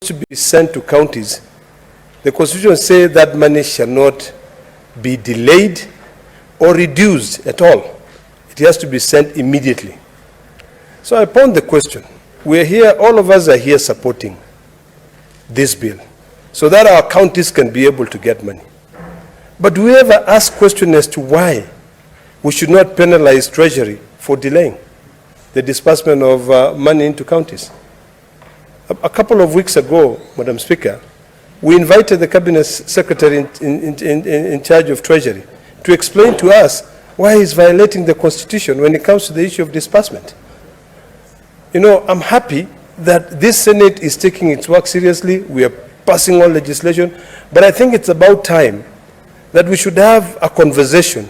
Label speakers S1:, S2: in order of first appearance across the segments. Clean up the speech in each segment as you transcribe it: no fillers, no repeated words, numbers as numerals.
S1: to be sent to counties, the Constitution says that money shall not be delayed or reduced at all. It has to be sent immediately. So I pose the question. We are here, all of us are here supporting this bill so that our counties can be able to get money. But do we ever ask questions as to why we should not penalize Treasury for delaying the disbursement of money into counties? A couple of weeks ago, Madam Speaker, we invited the Cabinet Secretary in charge of Treasury to explain to us why he's violating the Constitution when it comes to the issue of disbursement. You know, I'm happy that this Senate is taking its work seriously. We are passing on legislation, but I think it's about time that we should have a conversation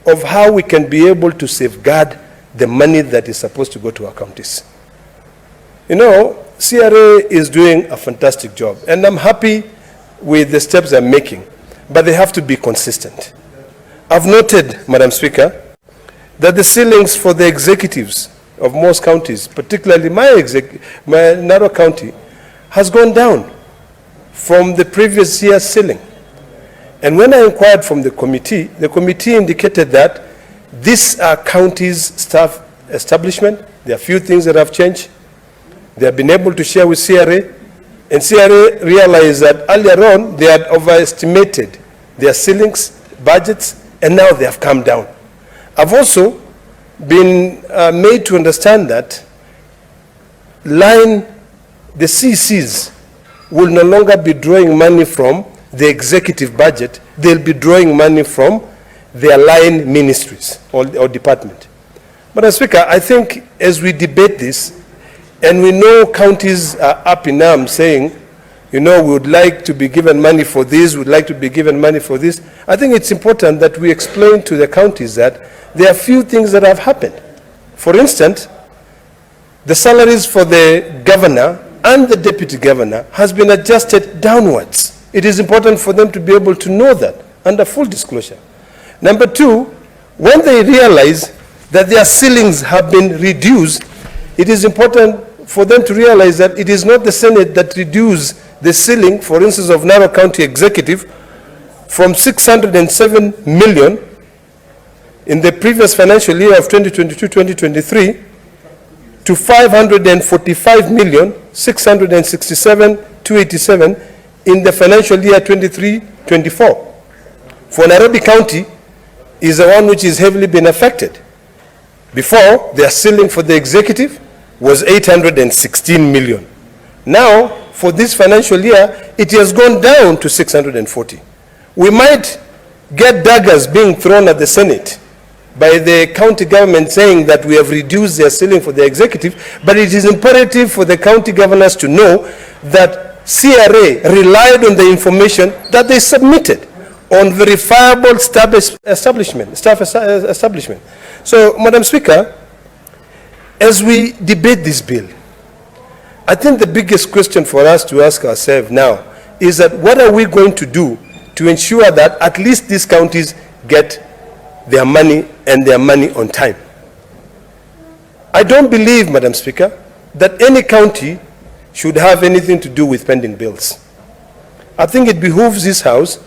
S1: of how we can be able to safeguard the money that is supposed to go to our counties. You know, CRA is doing a fantastic job, and I'm happy with the steps they're making, but they have to be consistent. I've noted, Madam Speaker, that the ceilings for the executives of most counties, particularly my Narok County, has gone down from the previous year's ceiling. And when I inquired from the committee indicated that these are counties' staff establishment. There are few things that have changed. They have been able to share with CRA, and CRA realized that earlier on they had overestimated their ceilings, budgets, and now they have come down. I've also been made to understand that the CCs will no longer be drawing money from the executive budget. They'll be drawing money from their line ministries or department. Madam Speaker, I think as we debate this, and we know counties are up in arms saying, you know, we would like to be given money for this, we would like to be given money for this. I think it's important that we explain to the counties that there are few things that have happened. For instance, the salaries for the governor and the deputy governor has been adjusted downwards. It is important for them to be able to know that under full disclosure. Number two, when they realize that their ceilings have been reduced, it is important for them to realize that it is not the Senate that reduced the ceiling, for instance, of Narok County Executive from 607 million in the previous financial year of 2022-2023 to 545,667,287 in the financial year 23-24. For Nairobi County is the one which is heavily been affected. Before, their ceiling for the executive was 816 million. Now, for this financial year, it has gone down to 640. We might get daggers being thrown at the Senate by the county government saying that we have reduced their ceiling for the executive, but it is imperative for the county governors to know that CRA relied on the information that they submitted on verifiable staff establishment. So, Madam Speaker, as we debate this bill, I think the biggest question for us to ask ourselves now is that what are we going to do to ensure that at least these counties get their money and their money on time? I don't believe, Madam Speaker, that any county should have anything to do with pending bills. I think it behooves this House